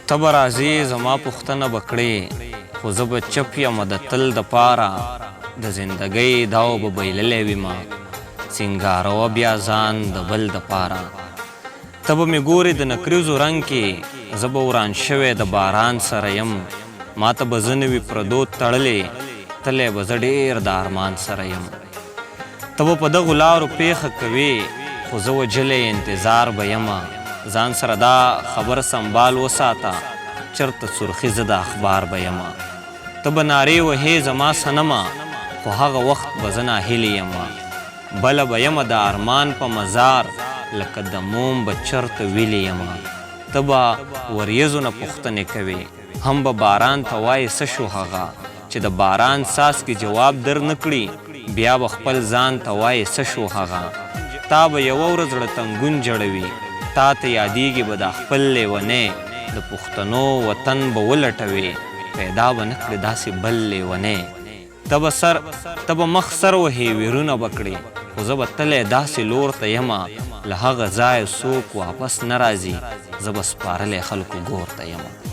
ته به راځې زما پوښتنه به کړې خو زه به چپ یم د تل دپاره د زندګۍ داو به بایللی ویمه سینګاروه بیا ځان د بل دپاره ته به مې ګورې د نکریزو رنګ کې زه به وران شوی د باران سره یم ما ته به زه نه وي پردو تړلې تلی به زه ډېر د ارمان سره یم ته به په دغو لارو پیښه کوې خو زه وجلی انتظار به یمه ځان سره دا خبر سنبال وساته چرته سرخي زه د اخبار به یمه ته به نارې وهې زما صنمه خو هغه وخت به زه ناهیلې یمه بله به یمه د ارمان په مزار لکه د موم به چرته ویلې یمه ته به وریځو نه پوښتنې کوې هم به باران ته وایې څه شو هغه چې د باران څاڅکي جواب در نه کړي بیا به خپل ځان ته وایې څه شو هغه تا به یوه ورځ زړه تنګون جوړوي تا ته یادیږي به دا خپل لیونی د پښتنو وطن به ولټوي پیدا به نه کړې داسې بل لیونی ته به مخ سر وهې ویرونه به کړې خو زه به تلی داسې لور ته یمه له هغه ځایه څوک واپس نه راځي زه به سپارلی خلکو ګور ته یمه